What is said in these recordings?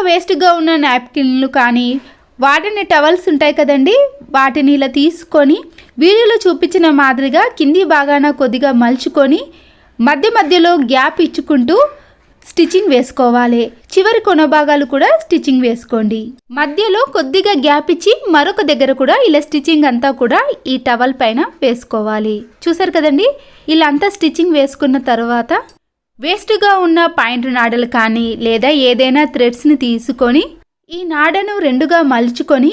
వేస్ట్గా ఉన్న నాప్కిన్లు కానీ వాటిని టవల్స్ ఉంటాయి కదండి, వాటిని ఇలా తీసుకొని వీడియోలో చూపించిన మాదిరిగా కింది భాగాన కొద్దిగా మలుచుకొని మధ్య మధ్యలో గ్యాప్ ఇచ్చుకుంటూ స్టిచ్చింగ్ వేసుకోవాలి. చివరి కొన భాగాలు కూడా స్టిచ్చింగ్ వేసుకోండి. మధ్యలో కొద్దిగా గ్యాప్ ఇచ్చి మరొక దగ్గర కూడా ఇలా స్టిచ్చింగ్ అంతా కూడా ఈ టవల్ పైన వేసుకోవాలి. చూసారు కదండి, ఇలా అంతా స్టిచ్చింగ్ వేసుకున్న తర్వాత వేస్ట్గా ఉన్న పాయింట్ నాడలు కానీ లేదా ఏదైనా థ్రెడ్స్ని తీసుకొని ఈ నాడను రెండుగా మలుచుకొని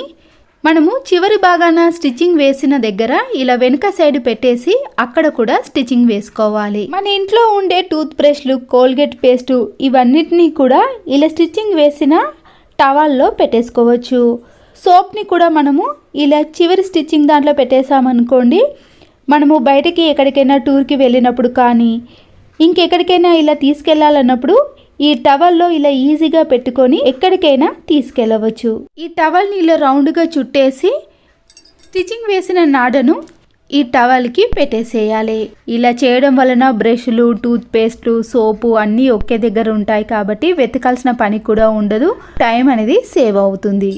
మనము చివరి భాగాన స్టిచ్చింగ్ వేసిన దగ్గర ఇలా వెనుక సైడ్ పెట్టేసి అక్కడ కూడా స్టిచ్చింగ్ వేసుకోవాలి. మన ఇంట్లో ఉండే టూత్ బ్రష్లు, కోల్గేట్ పేస్టు ఇవన్నిటినీ కూడా ఇలా స్టిచ్చింగ్ వేసిన టవల్లో పెట్టేసుకోవచ్చు. సోప్ని కూడా మనము ఇలా చివరి స్టిచ్చింగ్ దాంట్లో పెట్టేసామనుకోండి, మనము బయటకి ఎక్కడికైనా టూర్కి వెళ్ళినప్పుడు కానీ ఇంకెక్కడికైనా ఇలా తీసుకెళ్లాలన్నప్పుడు ఈ టవల్లో ఇలా ఈజీగా పెట్టుకొని ఎక్కడికైనా తీసుకెళ్ళవచ్చు. ఈ టవల్ని ఇలా రౌండ్గా చుట్టేసి స్టిచ్చింగ్ వేసిన నాడను ఈ టవల్కి పెట్టేసేయాలి. ఇలా చేయడం వలన బ్రష్లు, టూత్ పేస్ట్లు, సోపు అన్నీ ఒకే దగ్గర ఉంటాయి కాబట్టి వెతకాల్సిన పని కూడా ఉండదు, టైం అనేది సేవ్ అవుతుంది.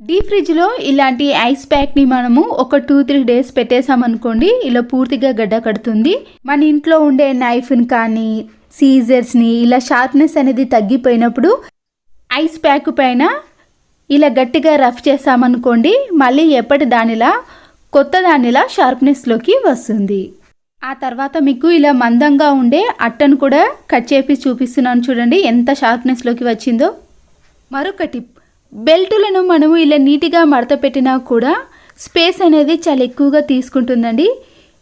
డీప్ ఫ్రిడ్జ్లో ఇలాంటి ఐస్ ప్యాక్ని మనము ఒక 2-3 డేస్ పెట్టేసామనుకోండి, ఇలా పూర్తిగా గడ్డ కడుతుంది. మన ఇంట్లో ఉండే నైఫ్ని కానీ సీజర్స్ని ఇలా షార్ప్నెస్ అనేది తగ్గిపోయినప్పుడు ఐస్ ప్యాక్ పైన ఇలా గట్టిగా రఫ్ చేసామనుకోండి, మళ్ళీ ఎప్పటి దానిలా కొత్త దానిలా షార్ప్నెస్లోకి వస్తుంది. ఆ తర్వాత మీకు ఇలా మందంగా ఉండే అట్టను కూడా కట్ చేసి చూపిస్తున్నాను చూడండి ఎంత షార్ప్నెస్లోకి వచ్చిందో. మరొక టిప్, బెల్టులను మనము ఇలా నీట్గా మడత పెట్టినా కూడా స్పేస్ అనేది చాలా ఎక్కువగా తీసుకుంటుందండి.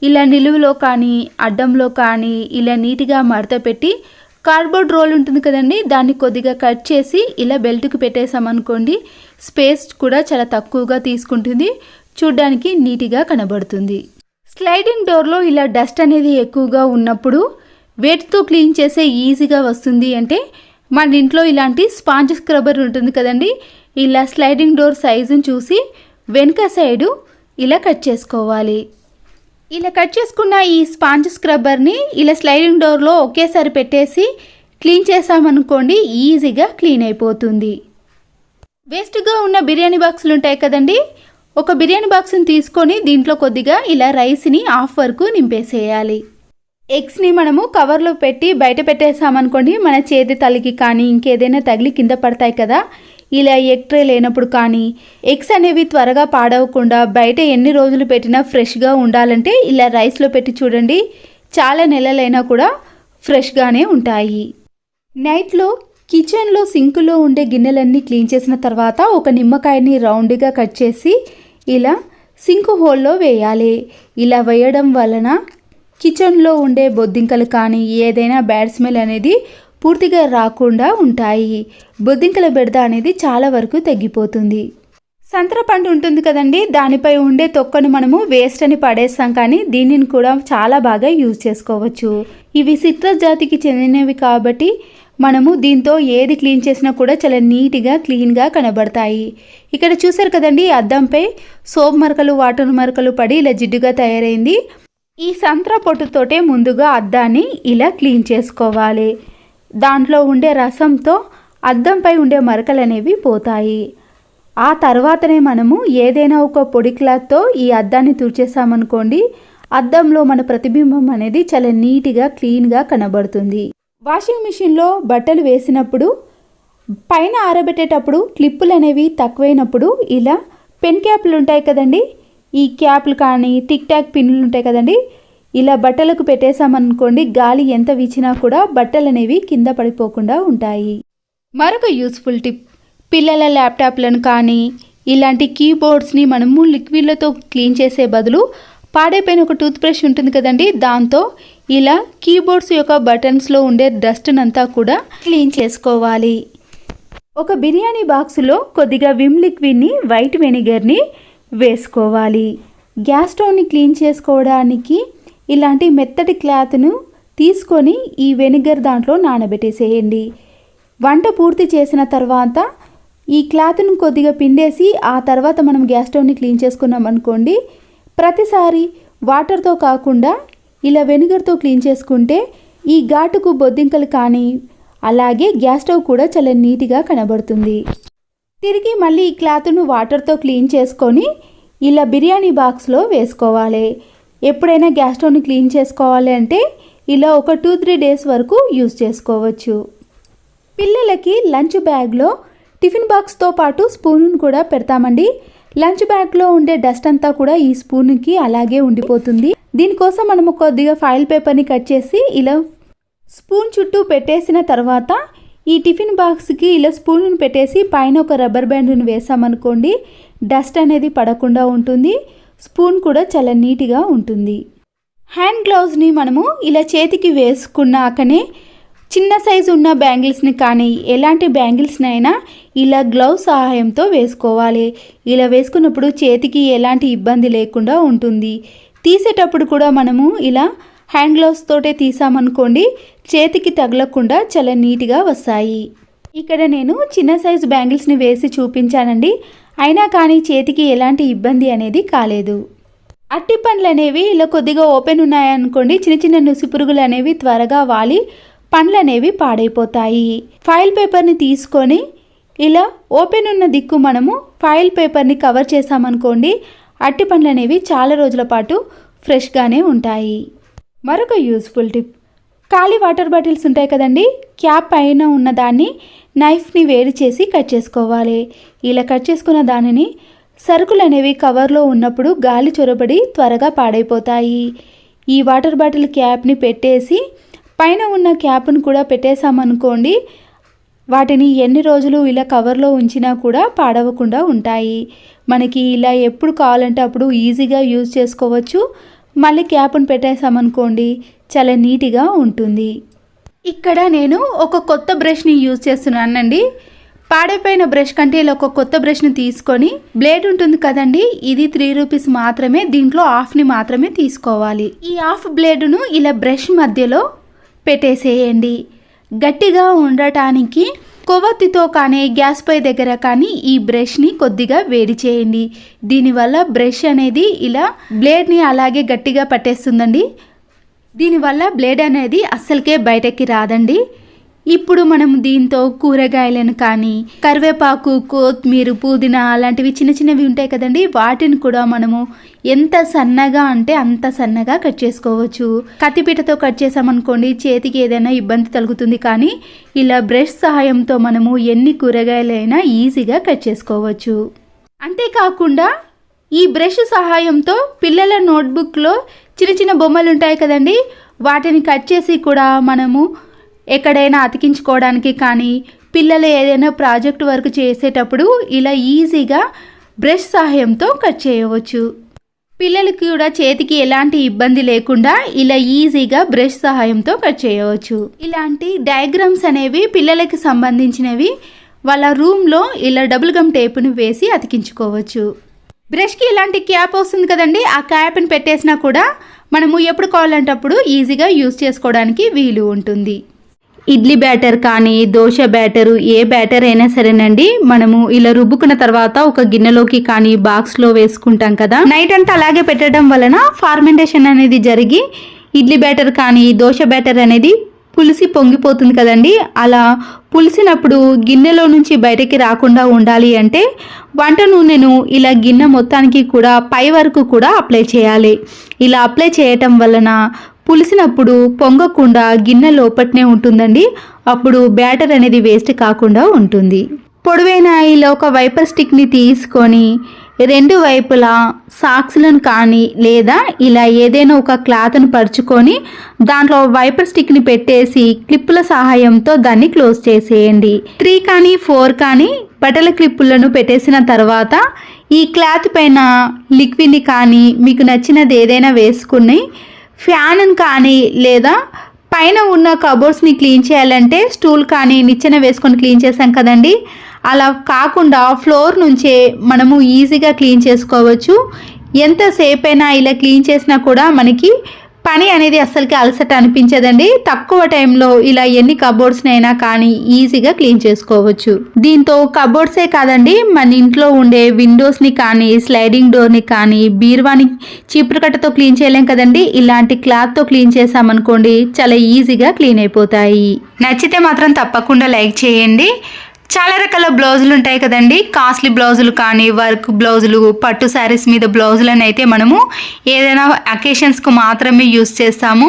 ఇలా నిలువులో కానీ అడ్డంలో కానీ ఇలా నీట్గా మడత పెట్టి కార్డ్బోర్డ్ రోల్ ఉంటుంది కదండి, దాన్ని కొద్దిగా కట్ చేసి ఇలా బెల్ట్కి పెట్టేసామనుకోండి, స్పేస్ కూడా చాలా తక్కువగా తీసుకుంటుంది, చూడ్డానికి నీట్గా కనబడుతుంది. స్లైడింగ్ డోర్లో ఇలా డస్ట్ అనేది ఎక్కువగా ఉన్నప్పుడు వేటితో క్లీన్ చేసే ఈజీగా వస్తుంది అంటే మన ఇంట్లో ఇలాంటి స్పాంజ్ స్క్రబ్బర్ ఉంటుంది కదండి, ఇలా స్లైడింగ్ డోర్ సైజుని చూసి వెనుక సైడు ఇలా కట్ చేసుకోవాలి. ఇలా కట్ చేసుకున్న ఈ స్పాంజ్ స్క్రబ్బర్ని ఇలా స్లైడింగ్ డోర్లో ఒకేసారి పెట్టేసి క్లీన్ చేసామనుకోండి, ఈజీగా క్లీన్ అయిపోతుంది. వేస్ట్గా ఉన్న బిర్యానీ బాక్సులు ఉంటాయి కదండి, ఒక బిర్యానీ బాక్స్ని తీసుకొని దీంట్లో కొద్దిగా ఇలా రైస్ని హాఫ్ వరకు నింపేసేయాలి. ఎగ్స్ని మనము కవర్లో పెట్టి బయట పెట్టేసామనుకోండి, మన చేతి తలికి కానీ ఇంకేదైనా తగిలి కింద పడతాయి కదా, ఇలా ఎగ్ ట్రే లేనప్పుడు కానీ ఎగ్స్ అనేవి త్వరగా పాడవకుండా బయట ఎన్ని రోజులు పెట్టినా ఫ్రెష్గా ఉండాలంటే ఇలా రైస్లో పెట్టి చూడండి, చాలా నెలలైనా కూడా ఫ్రెష్గానే ఉంటాయి. నైట్లో కిచెన్లో సింకులో ఉండే గిన్నెలన్నీ క్లీన్ చేసిన తర్వాత ఒక నిమ్మకాయని రౌండ్గా కట్ చేసి ఇలా సింక్ హోల్లో వేయాలి. ఇలా వేయడం వలన కిచెన్లో ఉండే బొద్దింకలు కానీ ఏదైనా బ్యాడ్ స్మెల్ అనేది పూర్తిగా రాకుండా ఉంటాయి. బొద్దింకల బెడద అనేది చాలా వరకు తగ్గిపోతుంది. సంత్ర పండు ఉంటుంది కదండి, దానిపై ఉండే తొక్కను మనము వేస్ట్ అని పడేస్తాం, కానీ దీనిని కూడా చాలా బాగా యూజ్ చేసుకోవచ్చు. ఇవి సిట్రస్ జాతికి చెందినవి కాబట్టి మనము దీంతో ఏది క్లీన్ చేసినా కూడా చాలా నీట్గా క్లీన్గా కనబడతాయి. ఇక్కడ చూసారు కదండి, అద్దంపై సోప్ మరకలు, వాటర్ మరకలు పడి ఇలా జిడ్డుగా తయారైంది. ఈ సంత్ర పొట్టుతోటే ముందుగా అద్దాన్ని ఇలా క్లీన్ చేసుకోవాలి. దాంట్లో ఉండే రసంతో అద్దంపై ఉండే మరకలు అనేవి పోతాయి. ఆ తర్వాతనే మనము ఏదైనా ఒక పొడి క్లాత్తో ఈ అద్దాన్ని తుడిచేసామనుకోండి, అద్దంలో మన ప్రతిబింబం అనేది చాలా నీట్గా క్లీన్గా కనబడుతుంది. వాషింగ్ మిషన్లో బట్టలు వేసినప్పుడు పైన ఆరబెట్టేటప్పుడు క్లిప్పులు అనేవి తక్కువైనప్పుడు ఇలా పెన్ క్యాప్లు ఉంటాయి కదండి, ఈ క్యాప్లు కానీ టిక్ టాక్ పిన్నులు ఉంటాయి కదండి, ఇలా బట్టలకు పెట్టేసామనుకోండి, గాలి ఎంత వీచినా కూడా బట్టలు అనేవి కింద పడిపోకుండా ఉంటాయి. మరొక యూస్ఫుల్ టిప్, పిల్లల ల్యాప్టాప్లను కానీ ఇలాంటి కీబోర్డ్స్ని మనము లిక్విడ్లతో క్లీన్ చేసే బదులు పాడైపోయిన ఒక టూత్ బ్రష్ ఉంటుంది కదండి, దాంతో ఇలా కీబోర్డ్స్ యొక్క బటన్స్లో ఉండే డస్ట్నంతా కూడా క్లీన్ చేసుకోవాలి. ఒక బిర్యానీ బాక్సులో కొద్దిగా విమ్ లిక్విడ్ని, వైట్ వెనిగర్ని వేసుకోవాలి. గ్యాస్ స్టవ్ని క్లీన్ చేసుకోవడానికి ఇలాంటి మెత్తటి క్లాత్ను తీసుకొని ఈ వెనిగర్ దాంట్లో నానబెట్టేసేయండి. వంట పూర్తి చేసిన తర్వాత ఈ క్లాత్ను కొద్దిగా పిండేసి ఆ తర్వాత మనం గ్యాస్ స్టవ్ని క్లీన్ చేసుకున్నాం అనుకోండి, ప్రతిసారి వాటర్తో కాకుండా ఇలా వెనిగర్తో క్లీన్ చేసుకుంటే ఈ ఘాటుకు బొద్దింకలు కానీ అలాగే గ్యాస్ స్టవ్ కూడా చాలా నీట్గా కనబడుతుంది. తిరిగి మళ్ళీ ఈ క్లాత్ను వాటర్తో క్లీన్ చేసుకొని ఇలా బిర్యానీ బాక్స్లో వేసుకోవాలి. ఎప్పుడైనా గ్యాస్ స్టవ్ని క్లీన్ చేసుకోవాలి అంటే ఇలా ఒక 2-3 డేస్ వరకు యూజ్ చేసుకోవచ్చు. పిల్లలకి లంచ్ బ్యాగ్లో టిఫిన్ బాక్స్తో పాటు స్పూన్ను కూడా పెడతామండి. లంచ్ బ్యాగ్లో ఉండే డస్ట్ అంతా కూడా ఈ స్పూన్కి అలాగే ఉండిపోతుంది. దీనికోసం మనము కొద్దిగా ఫాయిల్ పేపర్ని కట్ చేసి ఇలా స్పూన్ చుట్టూ పెట్టేసిన తర్వాత ఈ టిఫిన్ బాక్స్కి ఇలా స్పూన్ను పెట్టేసి పైన ఒక రబ్బర్ బ్యాండ్ను వేసామనుకోండి, డస్ట్ అనేది పడకుండా ఉంటుంది. స్పూన్ కూడా చాలా నీట్గా ఉంటుంది. హ్యాండ్ గ్లౌజ్ని మనము ఇలా చేతికి వేసుకున్నాకనే చిన్న సైజు ఉన్న బ్యాంగిల్స్ని కానీ ఎలాంటి బ్యాంగిల్స్నైనా ఇలా గ్లౌజ్ సహాయంతో వేసుకోవాలి. ఇలా వేసుకున్నప్పుడు చేతికి ఎలాంటి ఇబ్బంది లేకుండా ఉంటుంది. తీసేటప్పుడు కూడా మనము ఇలా హ్యాండ్ గ్లౌస్ తోటే తీసామనుకోండి, చేతికి తగలకుండా చాలా నీట్గా వస్తాయి. ఇక్కడ నేను చిన్న సైజు బ్యాంగిల్స్ని వేసి చూపించానండి. అయినా కానీ చేతికి ఎలాంటి ఇబ్బంది అనేది కాలేదు. అట్టి పండ్లు అనేవి ఇలా కొద్దిగా ఓపెన్ ఉన్నాయనుకోండి, చిన్న చిన్న నుసి పురుగులు అనేవి త్వరగా వాలి పండ్లు అనేవి పాడైపోతాయి. ఫాయిల్ పేపర్ని తీసుకొని ఇలా ఓపెన్ ఉన్న దిక్కు మనము ఫాయిల్ పేపర్ని కవర్ చేసామనుకోండి, అట్టి పండ్లు అనేవి చాలా రోజుల పాటు ఫ్రెష్గానే ఉంటాయి. మరొక యూస్ఫుల్ టిప్, ఖాళీ వాటర్ బాటిల్స్ ఉంటాయి కదండి, క్యాప్ పైన ఉన్న దాన్ని నైఫ్ని వేడి చేసి కట్ చేసుకోవాలి. ఇలా కట్ చేసుకున్న దానిని సరుకులు అనేవి కవర్లో ఉన్నప్పుడు గాలి చొరబడి త్వరగా పాడైపోతాయి. ఈ వాటర్ బాటిల్ క్యాప్ని పెట్టేసి పైన ఉన్న క్యాప్ను కూడా పెట్టేసామనుకోండి, వాటిని ఎన్ని రోజులు ఇలా కవర్లో ఉంచినా కూడా పాడవకుండా ఉంటాయి. మనకి ఇలా ఎప్పుడు కావాలంటే అప్పుడు ఈజీగా యూజ్ చేసుకోవచ్చు. మళ్ళీ క్యాప్ను పెట్టేసామనుకోండి, చాలా నీట్గా ఉంటుంది. ఇక్కడ నేను ఒక కొత్త బ్రష్ని యూజ్ చేస్తున్నానండి. పాడైపోయిన బ్రష్ కంటే ఇలా ఒక కొత్త బ్రష్ని తీసుకొని, బ్లేడ్ ఉంటుంది కదండి, ఇది 3 రూపీస్ మాత్రమే, దీంట్లో హాఫ్ని మాత్రమే తీసుకోవాలి. ఈ హాఫ్ బ్లేడును ఇలా బ్రష్ మధ్యలో పెట్టేసేయండి. గట్టిగా ఉండటానికి కొవ్వొత్తితో కానీ గ్యాస్ పై దగ్గర కానీ ఈ బ్రష్ని కొద్దిగా వేడి చేయండి. దీనివల్ల బ్రష్ అనేది ఇలా బ్లేడ్ని అలాగే గట్టిగా పట్టేస్తుందండి. దీనివల్ల బ్లేడ్ అనేది అస్సలకే బయటకి రాదండి. ఇప్పుడు మనం దీంతో కూరగాయలను కానీ కరివేపాకు, కొత్తిమీర, పుదీనా అలాంటివి చిన్న చిన్నవి ఉంటాయి కదండి, వాటిని కూడా మనము ఎంత సన్నగా అంటే అంత సన్నగా కట్ చేసుకోవచ్చు. కత్తిపీటతో కట్ చేసామనుకోండి, చేతికి ఏదైనా ఇబ్బంది కలుగుతుంది. కానీ ఇలా బ్రష్ సహాయంతో మనము ఎన్ని కూరగాయలైనా ఈజీగా కట్ చేసుకోవచ్చు. అంతేకాకుండా ఈ బ్రష్ సహాయంతో పిల్లల నోట్బుక్లో చిన్న చిన్న బొమ్మలు ఉంటాయి కదండి, వాటిని కట్ చేసి కూడా మనము ఎక్కడైనా అతికించుకోవడానికి కానీ పిల్లలు ఏదైనా ప్రాజెక్ట్ వర్క్ చేసేటప్పుడు ఇలా ఈజీగా బ్రష్ సహాయంతో కట్ చేయవచ్చు. పిల్లలకి కూడా చేతికి ఎలాంటి ఇబ్బంది లేకుండా ఇలా ఈజీగా బ్రష్ సహాయంతో కట్ చేయవచ్చు. ఇలాంటి డయాగ్రామ్స్ అనేవి పిల్లలకి సంబంధించినవి వాళ్ళ రూమ్లో ఇలా డబుల్ గమ్ టేపును వేసి అతికించుకోవచ్చు. బ్రష్కి ఇలాంటి క్యాప్ వస్తుంది కదండి, ఆ క్యాప్ని పెట్టేసినా కూడా మనము ఎప్పుడు కావాలంటే అప్పుడు ఈజీగా యూజ్ చేసుకోవడానికి వీలు ఉంటుంది. ఇడ్లీ బ్యాటర్ కానీ దోశ బ్యాటరు ఏ బ్యాటర్ అయినా సరేనండి, మనము ఇలా రుబ్బుకున్న తర్వాత ఒక గిన్నెలోకి కానీ బాక్స్లో వేసుకుంటాం కదా, నైట్ అంతా అలాగే పెట్టడం వలన ఫార్మెంటేషన్ అనేది జరిగి ఇడ్లీ బ్యాటర్ కానీ దోశ బ్యాటర్ అనేది పులిసి పొంగిపోతుంది కదండి. అలా పులిసినప్పుడు గిన్నెలో నుంచి బయటకి రాకుండా ఉండాలి అంటే వంట నూనెను ఇలా గిన్నె మొత్తానికి కూడా పై వరకు కూడా అప్లై చేయాలి. ఇలా అప్లై చేయటం వలన పులిసినప్పుడు పొంగకుండా గిన్నె లోపట్నే ఉంటుందండి. అప్పుడు బ్యాటర్ అనేది వేస్ట్ కాకుండా ఉంటుంది. పొడవైన ఇలా ఒక వైపర్ స్టిక్ని తీసుకొని 2 వైపులా సాక్స్లను కానీ లేదా ఇలా ఏదైనా ఒక క్లాత్ను పరుచుకొని దాంట్లో వైపర్ స్టిక్ని పెట్టేసి క్లిప్పుల సహాయంతో దాన్ని క్లోజ్ చేసేయండి. 3 కానీ 4 కానీ బట్టల క్లిప్పులను పెట్టేసిన తర్వాత ఈ క్లాత్ పైన లిక్విడ్ని కానీ మీకు నచ్చినది ఏదైనా వేసుకుని ఫ్యాన్ కానీ లేదా పైన ఉన్న కబోర్డ్స్ని క్లీన్ చేయాలంటే స్టూల్ కానీ నిచ్చెన వేసుకొని క్లీన్ చేసాం కదండి, అలా కాకుండా ఫ్లోర్ నుంచే మనము ఈజీగా క్లీన్ చేసుకోవచ్చు. ఎంతసేపు అయినా ఇలా క్లీన్ చేసినా కూడా మనకి పని అనేది అస్సలకి అలసట అనిపించదండి. తక్కువ టైంలో ఇలా ఎన్ని కబోర్డ్స్ అయినా కానీ ఈజీగా క్లీన్ చేసుకోవచ్చు. దీంతో కబోర్డ్సే కాదండి, మన ఇంట్లో ఉండే విండోస్ ని కానీ, స్లైడింగ్ డోర్ ని కానీ, బీరువాని చీపురు కట్టతో క్లీన్ చేయలేం కదండి. ఇలాంటి క్లాత్ తో క్లీన్ చేసామనుకోండి చాలా ఈజీగా క్లీన్ అయిపోతాయి. నచ్చితే మాత్రం తప్పకుండా లైక్ చేయండి. చాలా రకాల బ్లౌజులు ఉంటాయి కదండి. కాస్ట్లీ బ్లౌజులు కానీ, వర్క్ బ్లౌజులు, పట్టు శారీస్ మీద బ్లౌజులను అయితే మనము ఏదైనా అకేషన్స్కు మాత్రమే యూస్ చేస్తాము.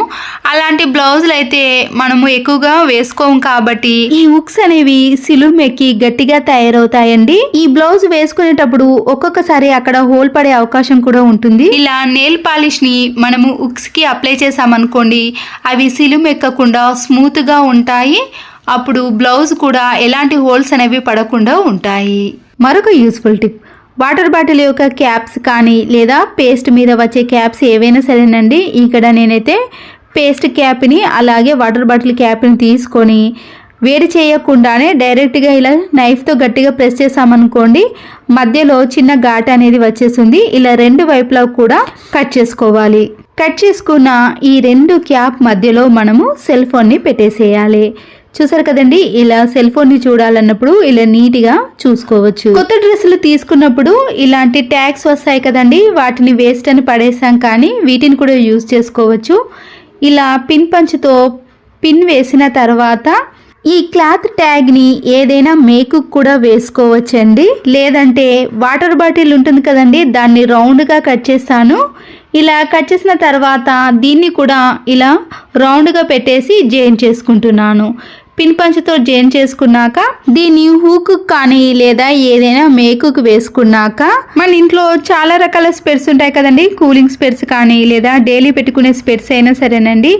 అలాంటి బ్లౌజులు అయితే మనము ఎక్కువగా వేసుకోము కాబట్టి ఈ హుక్స్ అనేవి సిలుమెక్కి గట్టిగా తయారవుతాయండి. ఈ బ్లౌజ్ వేసుకునేటప్పుడు ఒక్కొక్కసారి అక్కడ హోల్ పడే అవకాశం కూడా ఉంటుంది. ఇలా నెయిల్ పాలిష్ ని మనము హుక్స్ కి అప్లై చేసామనుకోండి, అవి సిలుమెక్కకుండా స్మూత్ గా ఉంటాయి. అప్పుడు బ్లౌజ్ కూడా ఎలాంటి హోల్స్ అనేవి పడకుండా ఉంటాయి. మరొక యూస్ఫుల్ టిప్, వాటర్ బాటిల్ యొక్క క్యాప్స్ కానీ లేదా పేస్ట్ మీద వచ్చే క్యాప్స్ ఏవైనా సరేనండి. ఇక్కడ నేనైతే పేస్ట్ క్యాప్ని అలాగే వాటర్ బాటిల్ క్యాప్ని తీసుకొని వేడి చేయకుండానే డైరెక్ట్గా ఇలా నైఫ్తో గట్టిగా ప్రెస్ చేసామనుకోండి, మధ్యలో చిన్న ఘాట్ అనేది వచ్చేస్తుంది. ఇలా రెండు వైపులా కూడా కట్ చేసుకోవాలి. కట్ చేసుకున్న ఈ రెండు క్యాప్ మధ్యలో మనము సెల్ ఫోన్ని పెట్టేసేయాలి. చూసారు కదండి, ఇలా సెల్ ఫోన్ ని చూడాలన్నప్పుడు ఇలా నీట్గా చూసుకోవచ్చు. కొత్త డ్రెస్సులు తీసుకున్నప్పుడు ఇలాంటి ట్యాగ్స్ వస్తాయి కదండి, వాటిని వేస్ట్ అని పడేసాం కానీ వీటిని కూడా యూజ్ చేసుకోవచ్చు. ఇలా పిన్ పంచుతో పిన్ వేసిన తర్వాత ఈ క్లాత్ ట్యాగ్ ని ఏదైనా మేకుకు కూడా వేసుకోవచ్చండి. లేదంటే వాటర్ బాటిల్ ఉంటుంది కదండి, దాన్ని రౌండ్ గా కట్ చేస్తాను. ఇలా కట్ చేసిన తర్వాత దీన్ని కూడా ఇలా రౌండ్ గా పెట్టేసి జాయిన్ చేసుకుంటున్నాను. పిన్ పంచుతో జాయిన్ చేసుకున్నాక దీన్ని హూక్ కానీ లేదా ఏదైనా మేకుకు వేసుకున్నాక మన ఇంట్లో చాలా రకాల స్పెట్స్ ఉంటాయి కదండి. కూలింగ్ స్పెట్స్ కానీ లేదా డైలీ పెట్టుకునే స్పెట్స్ అయినా సరేనండి,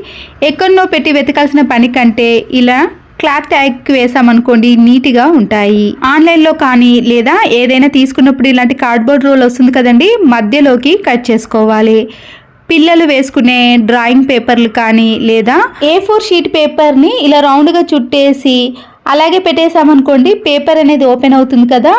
ఎక్కడనో పెట్టి వెతకాల్సిన పని కంటే ఇలా క్లాత్ ట్యాగ్ వేసామనుకోండి నీట్గా ఉంటాయి. ఆన్లైన్లో కానీ లేదా ఏదైనా తీసుకున్నప్పుడు ఇలాంటి కార్డ్బోర్డ్ రోల్ వస్తుంది కదండి, మధ్యలోకి కట్ చేసుకోవాలి. పిల్లలు వేసుకునే డ్రాయింగ్ పేపర్లు కానీ లేదా A4 షీట్ పేపర్ని ఇలా రౌండ్గా చుట్టేసి అలాగే పెట్టేసామనుకోండి, పేపర్ అనేది ఓపెన్ అవుతుంది కదా.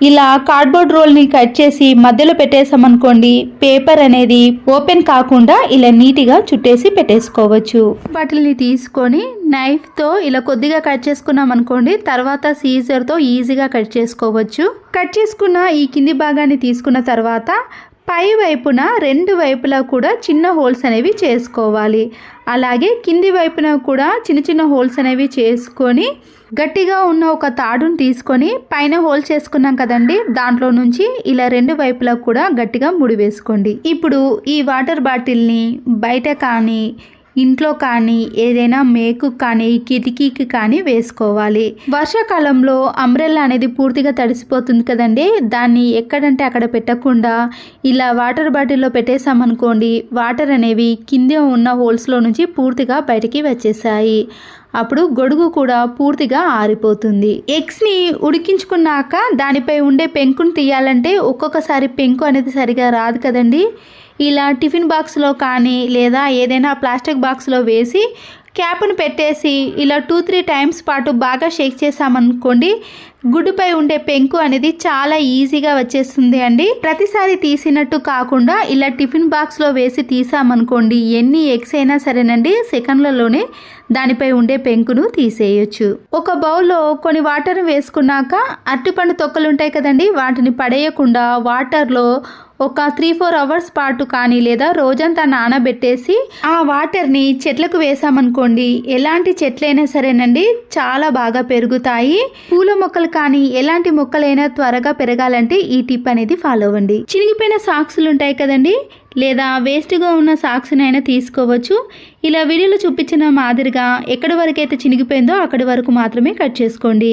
ఇలా కార్డ్బోర్డ్ రోల్ని కట్ చేసి మధ్యలో పెట్టేసామనుకోండి, పేపర్ అనేది ఓపెన్ కాకుండా ఇలా నీట్గా చుట్టేసి పెట్టేసుకోవచ్చు. వాటిని తీసుకొని నైఫ్తో ఇలా కొద్దిగా కట్ చేసుకున్నాం అనుకోండి, తర్వాత సీజర్తో ఈజీగా కట్ చేసుకోవచ్చు. కట్ చేసుకున్న ఈ కింది భాగాన్ని తీసుకున్న తర్వాత పై వైపున రెండు వైపులా కూడా చిన్న హోల్స్ అనేవి చేసుకోవాలి. అలాగే కింది వైపున కూడా చిన్న చిన్న హోల్స్ అనేవి చేసుకొని గట్టిగా ఉన్న ఒక తాడును తీసుకొని పైన హోల్ చేసుకున్నాం కదండి, దాంట్లో నుంచి ఇలా రెండు వైపులా కూడా గట్టిగా ముడి వేసుకోండి. ఇప్పుడు ఈ వాటర్ బాటిల్ని బయట కానీ ఇంట్లో కానీ ఏదైనా మేకు కానీ కిటికీకి కానీ వేసుకోవాలి. వర్షాకాలంలో అంబ్రెల్లా అనేది పూర్తిగా తడిసిపోతుంది కదండి, దాన్ని ఎక్కడంటే అక్కడ పెట్టకుండా ఇలా వాటర్ బాటిల్లో పెట్టేసామనుకోండి, వాటర్ అనేవి కింద ఉన్న హోల్స్లో నుంచి పూర్తిగా బయటికి వచ్చేసాయి. అప్పుడు గొడుగు కూడా పూర్తిగా ఆరిపోతుంది. ఎగ్స్ని ఉడికించుకున్నాక దానిపై ఉండే పెంకును తీయాలంటే ఒక్కొక్కసారి పెంకు అనేది సరిగా రాదు కదండి. ఇలా టిఫిన్ బాక్స్లో కానీ లేదా ఏదైనా ప్లాస్టిక్ బాక్స్లో వేసి క్యాప్ను పెట్టేసి ఇలా 2-3 టైమ్స్ పాటు బాగా షేక్ చేసామనుకోండి, గుడ్డుపై ఉండే పెంకు అనేది చాలా ఈజీగా వచ్చేస్తుంది అండి. ప్రతిసారి తీసినట్టు కాకుండా ఇలా టిఫిన్ బాక్స్లో వేసి తీసామనుకోండి, ఎన్ని ఎగ్స్ అయినా సరేనండి సెకండ్లలోనే దానిపై ఉండే పెంకును తీసేయచ్చు. ఒక బౌల్లో కొన్ని వాటర్ వేసుకున్నాక అరటిపండు తొక్కలు ఉంటాయి కదండి, వాటిని పడేయకుండా వాటర్లో ఒక 3-4 అవర్స్ పాటు కానీ లేదా రోజంతా నానబెట్టేసి ఆ వాటర్ని చెట్లకు వేసామనుకోండి, ఎలాంటి చెట్లైనా సరేనండి చాలా బాగా పెరుగుతాయి. పూల మొక్కలు కానీ ఎలాంటి మొక్కలైనా త్వరగా పెరగాలంటే ఈ టిప్ అనేది ఫాలో అవ్వండి. చినిగిపోయిన సాక్స్లు ఉంటాయి కదండి, లేదా వేస్ట్గా ఉన్న సాక్స్ని అయినా తీసుకోవచ్చు. ఇలా వీడియోలో చూపించిన మాదిరిగా ఎక్కడి వరకు అయితే చినిగిపోయిందో అక్కడి వరకు మాత్రమే కట్ చేసుకోండి.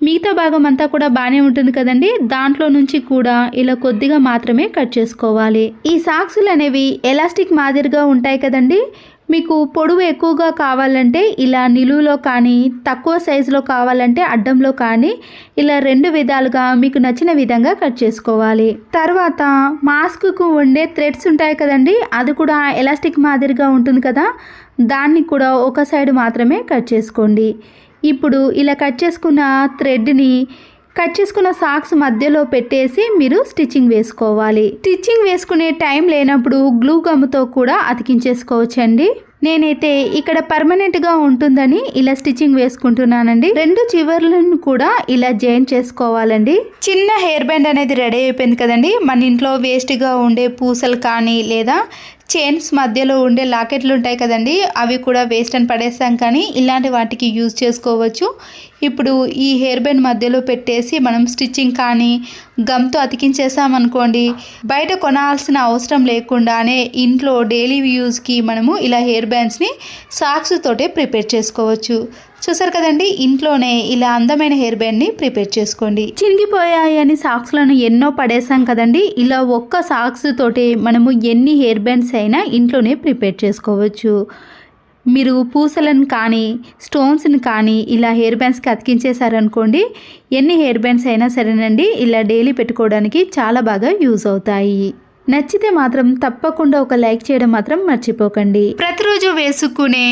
మిగతా భాగం అంతా కూడా బాగానే ఉంటుంది కదండి, దాంట్లో నుంచి కూడా ఇలా కొద్దిగా మాత్రమే కట్ చేసుకోవాలి. ఈ సాక్స్లు అనేవి ఎలాస్టిక్ మాదిరిగా ఉంటాయి కదండి, మీకు పొడవు ఎక్కువగా కావాలంటే ఇలా నిలువులో కానీ తక్కువ సైజులో కావాలంటే అడ్డంలో కానీ ఇలా రెండు విధాలుగా మీకు నచ్చిన విధంగా కట్ చేసుకోవాలి. తర్వాత మాస్క్కు ఉండే థ్రెడ్స్ ఉంటాయి కదండి, అది కూడా ఎలాస్టిక్ మాదిరిగా ఉంటుంది కదా, దాన్ని కూడా ఒక సైడ్ మాత్రమే కట్ చేసుకోండి. ఇప్పుడు ఇలా కట్ చేసుకున్న థ్రెడ్ని కట్ చేసుకున్న సాక్స్ మధ్యలో పెట్టేసి మీరు స్టిచ్చింగ్ వేసుకోవాలి. స్టిచ్చింగ్ వేసుకునే టైం లేనప్పుడు గ్లూ గమ్తో కూడా అతికించేసుకోవచ్చండి. నేనైతే ఇక్కడ పర్మనెంట్గా ఉంటుందని ఇలా స్టిచ్చింగ్ వేసుకుంటున్నానండి. 2 చివర్లను కూడా ఇలా జాయిన్ చేసుకోవాలండి. చిన్న హెయిర్ బ్యాండ్ అనేది రెడీ అయిపోయింది కదండి. మన ఇంట్లో వేస్ట్గా ఉండే పూసలు కానీ లేదా చైన్స్ మధ్యలో ఉండే లాకెట్లు ఉంటాయి కదండి, అవి కూడా వేస్ట్ అని పడేస్తాం, కానీ ఇలాంటి వాటికి యూజ్ చేసుకోవచ్చు. ఇప్పుడు ఈ హెయిర్ బ్యాండ్ మధ్యలో పెట్టేసి మనం స్టిచ్చింగ్ కానీ గమ్తో అతికించేసామనుకోండి, బయట కొనాల్సిన అవసరం లేకుండానే ఇంట్లో డైలీ యూజ్కి మనము ఇలా హెయిర్ బ్యాండ్స్ని సాక్స్ తోటే ప్రిపేర్ చేసుకోవచ్చు. చూసారు కదండి, ఇంట్లోనే ఇలా అందమైన హెయిర్ బ్యాండ్ని ప్రిపేర్ చేసుకోండి. చినిగిపోయాయి అని సాక్స్లను ఎన్నో పడేసాం కదండి, ఇలా ఒక్క సాక్స్ తోటి మనము ఎన్ని హెయిర్ బ్యాండ్స్ అయినా ఇంట్లోనే ప్రిపేర్ చేసుకోవచ్చు. మీరు పూసలను కానీ స్టోన్స్ని కానీ ఇలా హెయిర్ బ్యాండ్స్కి అతికించేసారనుకోండి, ఎన్ని హెయిర్ బ్యాండ్స్ అయినా సరేనండి ఇలా డైలీ పెట్టుకోవడానికి చాలా బాగా యూజ్ అవుతాయి. నచ్చితే మాత్రం తప్పకుండా ఒక లైక్ చేయడం మాత్రం మర్చిపోకండి. ప్రతిరోజు వేసుకునే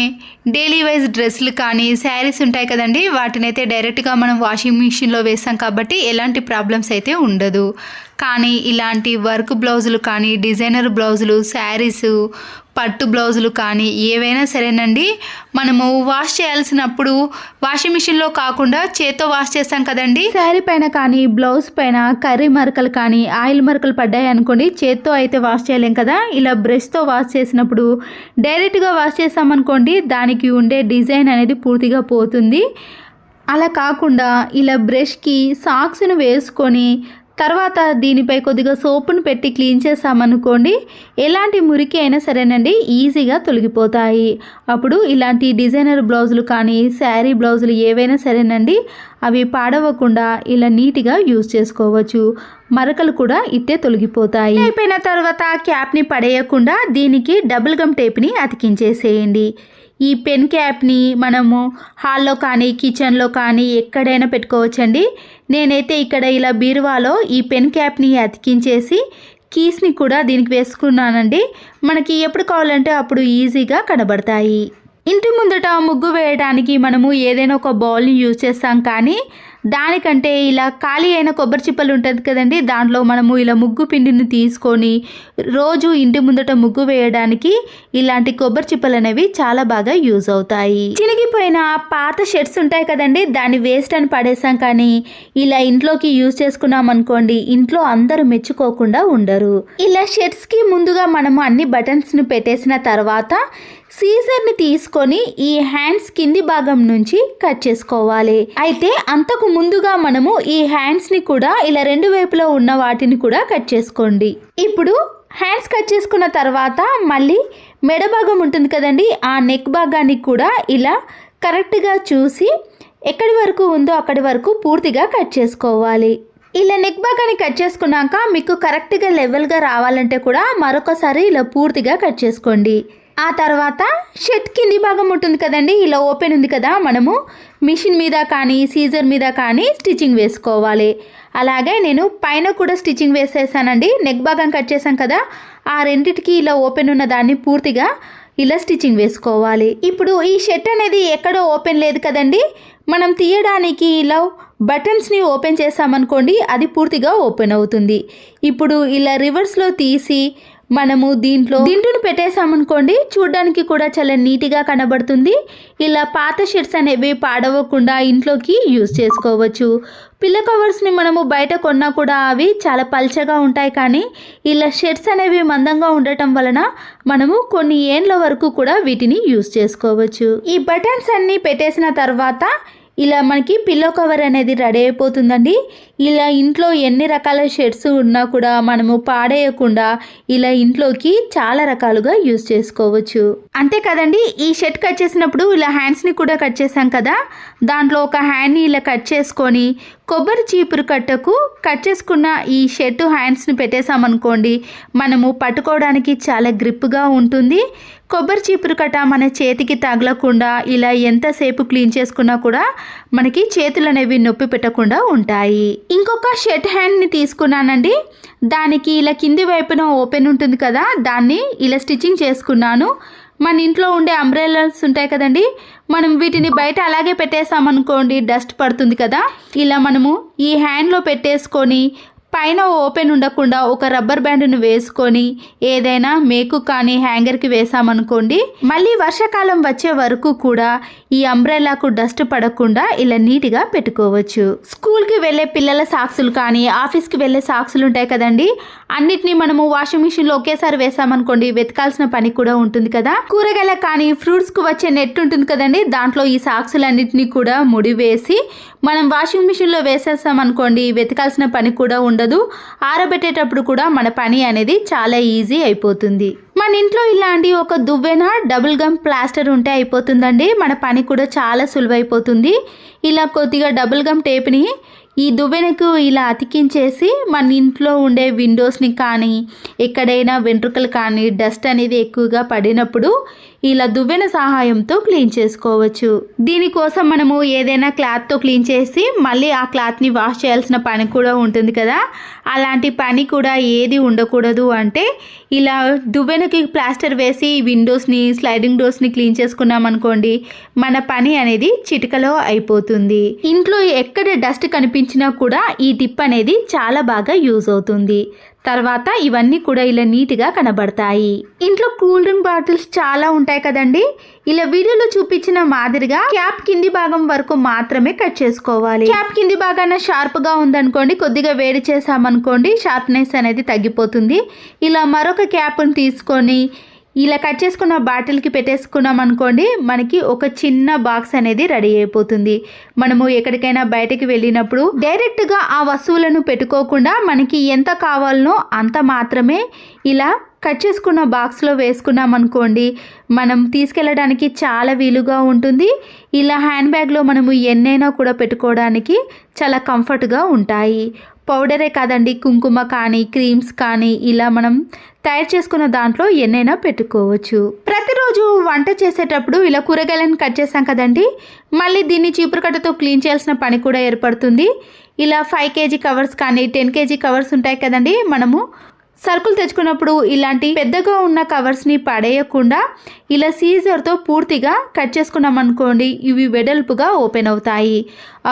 డైలీ వైజ్ డ్రెస్సులు కానీ శారీస్ ఉంటాయి కదండి, వాటినైతే డైరెక్ట్గా మనం వాషింగ్ మిషన్లో వేస్తాం కాబట్టి ఎలాంటి ప్రాబ్లమ్స్ అయితే ఉండదు. కానీ ఇలాంటి వర్క్ బ్లౌజులు కానీ డిజైనర్ బ్లౌజులు, శారీసు, పట్టు బ్లౌజులు కానీ ఏవైనా సరేనండి, మనము వాష్ చేయాల్సినప్పుడు వాషింగ్ మిషన్లో కాకుండా చేత్తో వాష్ చేస్తాం కదండి. శారీ పైన కానీ బ్లౌజ్ పైన కర్రీ మరకలు కానీ ఆయిల్ మరకలు పడ్డాయి అనుకోండి, చేత్తో అయితే వాష్ చేయలేం కదా. ఇలా బ్రష్తో వాష్ చేసినప్పుడు డైరెక్ట్గా వాష్ చేసామనుకోండి, దానికి ఉండే డిజైన్ అనేది పూర్తిగా పోతుంది. అలా కాకుండా ఇలా బ్రష్కి సాక్స్ను వేసుకొని తర్వాత దీనిపై కొద్దిగా సోపును పెట్టి క్లీన్ చేసామనుకోండి, ఎలాంటి మురికి అయినా సరేనండి ఈజీగా తొలగిపోతాయి. అప్పుడు ఇలాంటి డిజైనర్ బ్లౌజులు కానీ శారీ బ్లౌజులు ఏవైనా సరేనండి అవి పాడవకుండా ఇలా నీట్గా యూజ్ చేసుకోవచ్చు. మరకలు కూడా ఇట్టే తొలగిపోతాయి. అయిపోయిన తర్వాత క్యాప్ని పడేయకుండా దీనికి డబుల్ గమ్ టేప్ని అతికించేసేయండి. ఈ పెన్ క్యాప్ని మనము హాల్లో కానీ కిచెన్లో కానీ ఎక్కడైనా పెట్టుకోవచ్చండి. నేనైతే ఇక్కడ ఇలా బీరువాలో ఈ పెన్ క్యాప్ని అతికించేసి కీస్ని కూడా దీనికి వేసుకున్నానండి. మనకి ఎప్పుడు కావాలంటే అప్పుడు ఈజీగా కనబడతాయి. ఇంటి ముందట ముగ్గు వేయడానికి మనము ఏదైనా ఒక బౌల్ని యూజ్ చేస్తాం, కానీ దానికంటే ఇలా ఖాళీ అయిన కొబ్బరి చిప్పలు ఉంటుంది కదండి, దాంట్లో మనము ఇలా ముగ్గు పిండిని తీసుకొని రోజు ఇంటి ముందట ముగ్గు వేయడానికి ఇలాంటి కొబ్బరి చిప్పలు అనేవి చాలా బాగా యూజ్ అవుతాయి. చినిగిపోయిన పాత షర్ట్స్ ఉంటాయి కదండి, దాన్ని వేస్ట్ అని పడేసాం, కానీ ఇలా ఇంట్లోకి యూజ్ చేసుకున్నాం అనుకోండి, ఇంట్లో అందరూ మెచ్చుకోకుండా ఉండరు. ఇలా షర్ట్స్కి ముందుగా మనము అన్ని బటన్స్ని పెట్టేసిన తర్వాత సీజర్ని తీసుకొని ఈ హ్యాండ్స్ కింది భాగం నుంచి కట్ చేసుకోవాలి. అయితే అంతకు ముందుగా మనము ఈ హ్యాండ్స్ని కూడా ఇలా 2 వైపులో ఉన్న వాటిని కూడా కట్ చేసుకోండి. ఇప్పుడు హ్యాండ్స్ కట్ చేసుకున్న తర్వాత మళ్ళీ మెడ భాగం ఉంటుంది కదండి, ఆ నెక్ భాగాన్ని కూడా ఇలా కరెక్ట్గా చూసి ఎక్కడి వరకు ఉందో అక్కడి వరకు పూర్తిగా కట్ చేసుకోవాలి. ఇలా నెక్ భాగాన్ని కట్ చేసుకున్నాక మీకు కరెక్ట్గా లెవెల్గా రావాలంటే కూడా మరొకసారి ఇలా పూర్తిగా కట్ చేసుకోండి. ఆ తర్వాత షర్ట్ కింది భాగం ఉంటుంది కదండి, ఇలా ఓపెన్ ఉంది కదా, మనము మిషన్ మీద కానీ సీజర్ మీద కానీ స్టిచ్చింగ్ వేసుకోవాలి. అలాగే నేను పైన కూడా స్టిచ్చింగ్ వేసేసానండి. నెక్ భాగం కట్ చేసాం కదా, ఆ రెండిటికి ఇలా ఓపెన్ ఉన్న దాన్ని పూర్తిగా ఇలా స్టిచ్చింగ్ వేసుకోవాలి. ఇప్పుడు ఈ షర్ట్ అనేది ఎక్కడో ఓపెన్ లేదు కదండి, మనం తీయడానికి ఇలా బటన్స్ని ఓపెన్ చేసామనుకోండి, అది పూర్తిగా ఓపెన్ అవుతుంది. ఇప్పుడు ఇలా రివర్స్లో తీసి మనము దీంట్లో దిండును పెట్టేసామనుకోండి, చూడడానికి కూడా చాలా నీట్గా కనబడుతుంది. ఇలా పాత షర్ట్స్ అనేవి పాడవకుండా ఇంట్లోకి యూజ్ చేసుకోవచ్చు. పిల్ల కవర్స్ని మనము బయట కొన్నా కూడా అవి చాలా పల్చగా ఉంటాయి, కానీ ఇలా షర్ట్స్ అనేవి మందంగా ఉండటం వలన మనము కొన్ని ఏండ్ల వరకు కూడా వీటిని యూజ్ చేసుకోవచ్చు. ఈ బటన్స్ అన్నీ పెట్టేసిన తర్వాత ఇలా మనకి పిల్లో కవర్ అనేది రెడీ అయిపోతుందండి. ఇలా ఇంట్లో ఎన్ని రకాల షర్ట్స్ ఉన్నా కూడా మనము పాడేయకుండా ఇలా ఇంట్లోకి చాలా రకాలుగా యూజ్ చేసుకోవచ్చు. అంతే కదండి, ఈ షర్ట్ కట్ చేసినప్పుడు ఇలా హ్యాండ్స్ని కూడా కట్ చేసాం కదా, దాంట్లో ఒక హ్యాండ్ని ఇలా కట్ చేసుకొని కొబ్బరి చీపురు కట్టకు కట్ చేసుకున్న ఈ షర్టు హ్యాండ్స్ని పెట్టేసామనుకోండి, మనము పట్టుకోవడానికి చాలా గ్రిప్గా ఉంటుంది. కొబ్బరి చీపురు కట్ట మన చేతికి తగలకుండా ఇలా ఎంతసేపు క్లీన్ చేసుకున్నా కూడా మనకి చేతులు అనేవి నొప్పి పెట్టకుండా ఉంటాయి. ఇంకొక షర్ట్ హ్యాండ్ని తీసుకున్నానండి, దానికి ఇలా కింది వైపున ఓపెన్ ఉంటుంది కదా, దాన్ని ఇలా స్టిచ్చింగ్ చేసుకున్నాను. మన ఇంట్లో ఉండే అంబ్రెల్లాస్ ఉంటాయి కదండి, మనం వీటిని బయట అలాగే పెట్టేసామనుకోండి డస్ట్ పడుతుంది కదా. ఇలా మనము ఈ హ్యాండ్లో పెట్టేసుకొని పైన ఓపెన్ ఉండకుండా ఒక రబ్బర్ బ్యాండ్ను వేసుకొని ఏదైనా మేకు కానీ హ్యాంగర్కి వేసామనుకోండి, మళ్ళీ వర్షాకాలం వచ్చే వరకు కూడా ఈ అంబ్రెల్లాకు డస్ట్ పడకుండా ఇలా నీట్గా పెట్టుకోవచ్చు. స్కూల్కి వెళ్ళే పిల్లల సాక్సులు కానీ ఆఫీస్కి వెళ్ళే సాక్సులు ఉంటాయి కదండి, అన్నిటినీ మనము వాషింగ్ మిషన్లో ఒకేసారి వేసామనుకోండి వెతకాల్సిన పని కూడా ఉంటుంది కదా. కూరగాయల కానీ ఫ్రూట్స్కు వచ్చే నెట్ ఉంటుంది కదండి, దాంట్లో ఈ సాక్సులన్నిటినీ కూడా ముడివేసి మనం వాషింగ్ మిషన్లో వేసేసామనుకోండి వెతకాల్సిన పని కూడా ఉండదు. ఆరబెట్టేటప్పుడు కూడా మన పని అనేది చాలా ఈజీ అయిపోతుంది. మన ఇంట్లో ఇలాంటి ఒక దువ్వెన డబుల్ గమ్ ప్లాస్టర్ ఉంటే అయిపోతుందండి, మన పని కూడా చాలా సులువైపోతుంది. ఇలా కొద్దిగా డబుల్ గమ్ టేప్ని ఈ దువ్వెనకు ఇలా అతికించేసి మన ఇంట్లో ఉండే విండోస్ని కానీ ఎక్కడైనా వెంట్రుకలు కానీ డస్ట్ అనేది ఎక్కువగా పడినప్పుడు ఇలా దువ్వెన సహాయంతో క్లీన్ చేసుకోవచ్చు. దీనికోసం మనము ఏదైనా క్లాత్తో క్లీన్ చేసి మళ్ళీ ఆ క్లాత్ని వాష్ చేయాల్సిన పని కూడా ఉంటుంది కదా, అలాంటి పని కూడా ఏది ఉండకూడదు అంటే ఇలా దువ్వెనకి ప్లాస్టర్ వేసి విండోస్ని స్లైడింగ్ డోర్స్ని క్లీన్ చేసుకున్నాం అనుకోండి, మన పని అనేది చిటికలో అయిపోతుంది. ఇంట్లో ఎక్కడ డస్ట్ కనిపించినా కూడా ఈ టిప్ అనేది చాలా బాగా యూజ్ అవుతుంది. తర్వాత ఇవన్నీ కూడా ఇలా నీట్గా కనబడతాయి. ఇంట్లో కూల్ డ్రింక్ బాటిల్స్ చాలా ఉంటాయి కదండి, ఇలా వీడియోలో చూపించిన మాదిరిగా క్యాప్ కింది భాగం వరకు మాత్రమే కట్ చేసుకోవాలి. క్యాప్ కింది భాగాన షార్ప్గా ఉందనుకోండి, కొద్దిగా వేడి చేసామనుకోండి షార్ప్నెస్ అనేది తగ్గిపోతుంది. ఇలా మరొక క్యాప్ని తీసుకొని ఇలా కట్ చేసుకున్న బాటిల్కి పెట్టేసుకున్నాం అనుకోండి, మనకి ఒక చిన్న బాక్స్ అనేది రెడీ అయిపోతుంది. మనము ఎక్కడికైనా బయటకు వెళ్ళినప్పుడు డైరెక్ట్గా ఆ వస్తువులను పెట్టుకోకుండా మనకి ఎంత కావాలనో అంత మాత్రమే ఇలా కట్ చేసుకున్న బాక్స్లో వేసుకున్నాం అనుకోండి, మనం తీసుకెళ్ళడానికి చాలా వీలుగా ఉంటుంది. ఇలా హ్యాండ్ బ్యాగ్లో మనము ఎన్నైనా కూడా పెట్టుకోవడానికి చాలా కంఫర్ట్గా ఉంటాయి. పౌడరే కాదండి, కుంకుమ కానీ క్రీమ్స్ కానీ ఇలా మనం తయారు చేసుకున్న దాంట్లో ఎన్నైనా పెట్టుకోవచ్చు. ప్రతిరోజు వంట చేసేటప్పుడు ఇలా కూరగాయలను కట్ చేసాం కదండి, మళ్ళీ దీన్ని చీపురు కట్టతో క్లీన్ చేయాల్సిన పని కూడా ఏర్పడుతుంది. ఇలా 5 kg కవర్స్ కానీ 10 kg కవర్స్ ఉంటాయి కదండి, మనము సరుకులు తెచ్చుకున్నప్పుడు ఇలాంటి పెద్దగా ఉన్న కవర్స్ని పడేయకుండా ఇలా సీజర్తో పూర్తిగా కట్ చేసుకున్నాం అనుకోండి, ఇవి వెడల్పుగా ఓపెన్ అవుతాయి.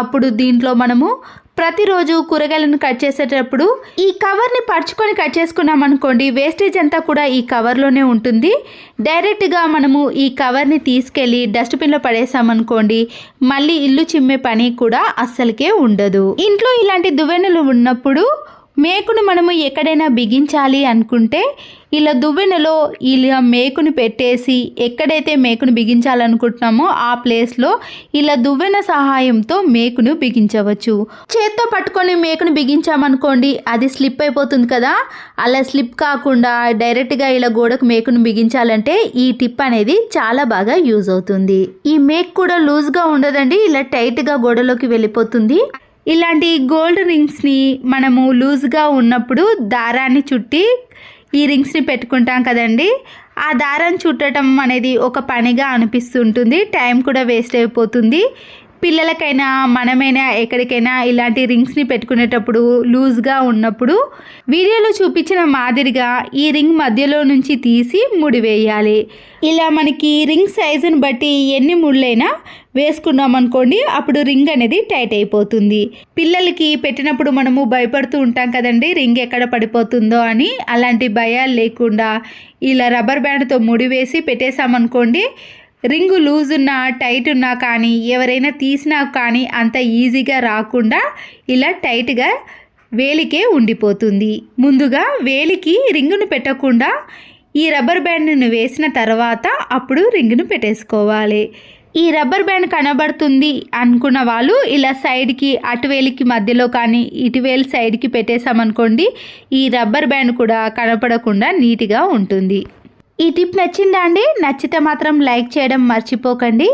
అప్పుడు దీంట్లో మనము ప్రతిరోజు కూరగాయలను కట్ చేసేటప్పుడు ఈ కవర్ని పరుచుకొని కట్ చేసుకున్నాం అనుకోండి, వేస్టేజ్ అంతా కూడా ఈ కవర్లోనే ఉంటుంది. డైరెక్ట్గా మనము ఈ కవర్ని తీసుకెళ్ళి డస్ట్బిన్లో పడేసామనుకోండి, మళ్ళీ ఇల్లు చిమ్మే పని కూడా అస్సలకే ఉండదు. ఇంట్లో ఇలాంటి దువ్వెనలు ఉన్నప్పుడు మేకును మనము ఎక్కడైనా బిగించాలి అనుకుంటే ఇలా దువ్వెనలో ఇలా మేకును పెట్టేసి ఎక్కడైతే మేకును బిగించాలనుకుంటున్నామో ఆ ప్లేస్లో ఇలా దువ్వెన సహాయంతో మేకును బిగించవచ్చు. చేత్తో పట్టుకొని మేకును బిగించామనుకోండి అది స్లిప్ అయిపోతుంది కదా, అలా స్లిప్ కాకుండా డైరెక్ట్గా ఇలా గోడకు మేకును బిగించాలంటే ఈ టిప్ అనేది చాలా బాగా యూజ్ అవుతుంది. ఈ మేక్ కూడా లూజ్గా ఉండదండి, ఇలా టైట్గా గోడలోకి వెళ్ళిపోతుంది. ఇలాంటి గోల్డ్ రింగ్స్ని మనము లూజ్గా ఉన్నప్పుడు దారాన్ని చుట్టి ఈ రింగ్స్ని పెట్టుకుంటాం కదండి, ఆ దారం చుట్టడం అనేది ఒక పనిగా అనిపిస్తుంటుంది, టైం కూడా వేస్ట్ అయిపోతుంది. పిల్లలకైనా మనమైనా ఎక్కడికైనా ఇలాంటి రింగ్స్ని పెట్టుకునేటప్పుడు లూజ్గా ఉన్నప్పుడు వీడియోలో చూపించిన మాదిరిగా ఈ రింగ్ మధ్యలో నుంచి తీసి ముడివేయాలి. ఇలా మనకి రింగ్ సైజుని బట్టి ఎన్ని ముళ్ళైనా వేసుకున్నాం అనుకోండి, అప్పుడు రింగ్ అనేది టైట్ అయిపోతుంది. పిల్లలకి పెట్టినప్పుడు మనము భయపడుతూ ఉంటాం కదండి రింగ్ ఎక్కడ పడిపోతుందో అని, అలాంటి భయాలు లేకుండా ఇలా రబ్బర్ బ్యాండ్తో ముడివేసి పెట్టేసామనుకోండి, రింగు లూజ్ ఉన్నా టైట్ ఉన్నా కానీ ఎవరైనా తీసినా కానీ అంత ఈజీగా రాకుండా ఇలా టైట్గా వేలికే ఉండిపోతుంది. ముందుగా వేలికి రింగును పెట్టకుండా ఈ రబ్బర్ బ్యాండ్ను వేసిన తర్వాత అప్పుడు రింగును పెట్టేసుకోవాలి. ఈ రబ్బర్ బ్యాండ్ కనబడుతుంది అనుకున్న వాళ్ళు ఇలా సైడ్కి అటువేలికి మధ్యలో కానీ ఇటువేలు సైడ్కి పెట్టేసామనుకోండి, ఈ రబ్బర్ బ్యాండ్ కూడా కనపడకుండా నీట్గా ఉంటుంది. ఈ టిప్ నచ్చిందా అండి? నచ్చితే మాత్రం లైక్ చేయడం మర్చిపోకండి.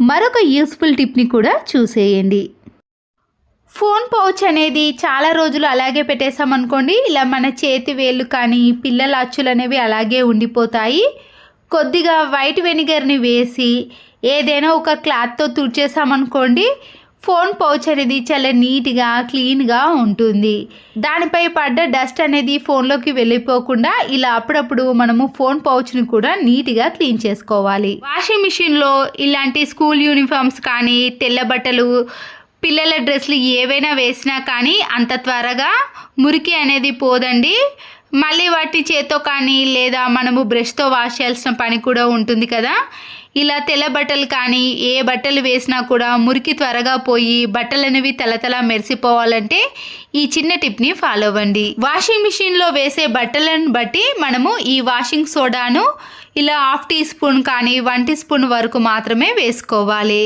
మరొక యూస్ఫుల్ టిప్ని కూడా చూసేయండి. ఫోన్ పౌచ్ అనేది చాలా రోజులు అలాగే పెట్టేసామనుకోండి, ఇలా మన చేతి వేళ్ళు కానీ పిల్లల అచ్చులు అనేవి అలాగే ఉండిపోతాయి. కొద్దిగా వైట్ వెనిగర్ని వేసి ఏదైనా ఒక క్లాత్తో తుడిచేసామనుకోండి, ఫోన్ పౌచ్ అనేది చాలా నీట్గా క్లీన్గా ఉంటుంది. దానిపై పడ్డ డస్ట్ అనేది ఫోన్లోకి వెళ్ళిపోకుండా ఇలా అప్పుడప్పుడు మనము ఫోన్ పౌచ్ని కూడా నీట్గా క్లీన్ చేసుకోవాలి. వాషింగ్ మిషన్లో ఇలాంటి స్కూల్ యూనిఫామ్స్ కానీ తెల్ల బట్టలు పిల్లల డ్రెస్సులు ఏవైనా వేసినా కానీ అంత త్వరగా మురికి అనేది పోదండి. మళ్ళీ వాటి చేత్తో కానీ లేదా మనము బ్రష్తో వాష్ చేయాల్సిన పని కూడా ఉంటుంది కదా. ఇలా తెల్ల బట్టలు కానీ ఏ బట్టలు వేసినా కూడా మురికి త్వరగా పోయి బట్టలు అనేవి తలతల మెరిసిపోవాలంటే ఈ చిన్న టిప్ని ఫాలో అవ్వండి. వాషింగ్ మిషన్లో వేసే బట్టలను బట్టి మనము ఈ వాషింగ్ సోడాను ఇలా 1/2 టీ స్పూన్ కానీ 1 టీ స్పూన్ వరకు మాత్రమే వేసుకోవాలి.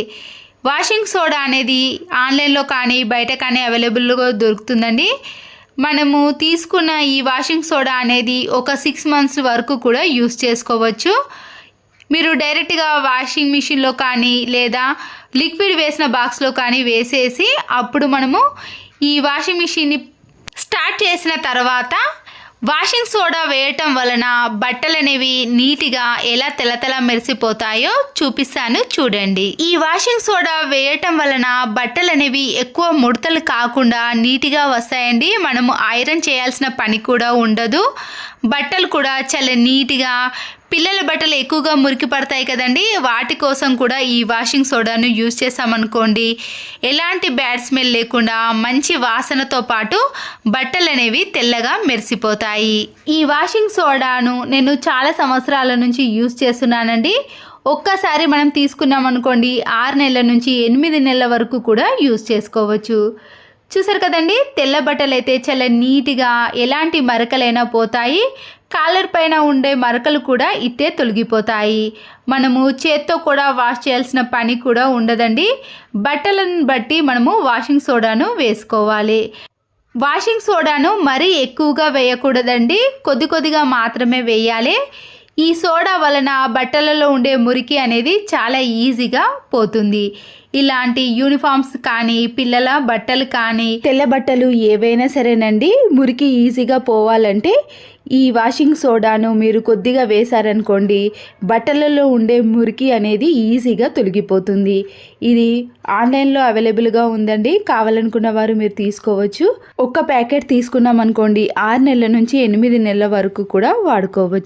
వాషింగ్ సోడా అనేది ఆన్లైన్లో కానీ బయట కానీ అవైలబుల్గా దొరుకుతుందండి. మనము తీసుకున్న ఈ వాషింగ్ సోడా అనేది ఒక 6 మంత్స్ వరకు కూడా యూస్ చేసుకోవచ్చు. మీరు డైరెక్ట్గా వాషింగ్ మిషన్లో కానీ లేదా లిక్విడ్ వేసిన బాక్స్లో కానీ వేసేసి అప్పుడు మనము ఈ వాషింగ్ మిషన్ని స్టార్ట్ చేసిన తర్వాత వాషింగ్ సోడా వేయటం వలన బట్టలు అనేవి నీట్గా ఎలా తెల్లతెల్ల మెరిసిపోతాయో చూపిస్తాను చూడండి. ఈ వాషింగ్ సోడా వేయటం వలన బట్టలు అనేవి ఎక్కువ ముడతలు కాకుండా నీట్గా వస్తాయండి. మనము ఐరన్ చేయాల్సిన పని కూడా ఉండదు. బట్టలు కూడా చాలా నీట్గా, పిల్లల బట్టలు ఎక్కువగా మురికి పడతాయి కదండి, వాటి కోసం కూడా ఈ వాషింగ్ సోడాను యూజ్ చేసామనుకోండి ఎలాంటి బ్యాడ్ స్మెల్ లేకుండా మంచి వాసనతో పాటు బట్టలు అనేవి తెల్లగా మెరిసిపోతాయి. ఈ వాషింగ్ సోడాను నేను చాలా సంవత్సరాల నుంచి యూజ్ చేస్తున్నానండి. ఒక్కసారి మనం తీసుకున్నాం అనుకోండి 6 నెలల నుంచి 8 నెలల వరకు కూడా యూజ్ చేసుకోవచ్చు. చూసారు కదండి, తెల్ల బట్టలు అయితే చాలా నీట్గా ఎలాంటి మరకలైనా పోతాయి. కాలర్ పైన ఉండే మరకలు కూడా ఇట్టే తొలగిపోతాయి. మనము చేత్తో కూడా వాష్ చేయాల్సిన పని కూడా ఉండదండి. బట్టలను బట్టి మనము వాషింగ్ సోడాను వేసుకోవాలి. వాషింగ్ సోడాను మరీ ఎక్కువగా వేయకూడదండి, కొద్ది కొద్దిగా మాత్రమే వేయాలి. ఈ సోడా వలన బట్టలలో ఉండే మురికి అనేది చాలా ఈజీగా పోతుంది. ఇలాంటి యూనిఫామ్స్ కానీ పిల్లల బట్టలు కానీ తెల్ల బట్టలు ఏవైనా సరేనండి, మురికి ఈజీగా పోవాలంటే ఈ వాషింగ్ సోడాను మీరు కొద్దిగా వేశారనుకోండి బట్టలలో ఉండే మురికి అనేది ఈజీగా తొలగిపోతుంది. ఇది ఆన్లైన్లో అవైలబుల్గా ఉందండి, కావాలనుకున్న వారు మీరు తీసుకోవచ్చు. ఒక్క ప్యాకెట్ తీసుకున్నాం అనుకోండి 6 నెలల నుంచి 8 నెలల వరకు కూడా వాడుకోవచ్చు.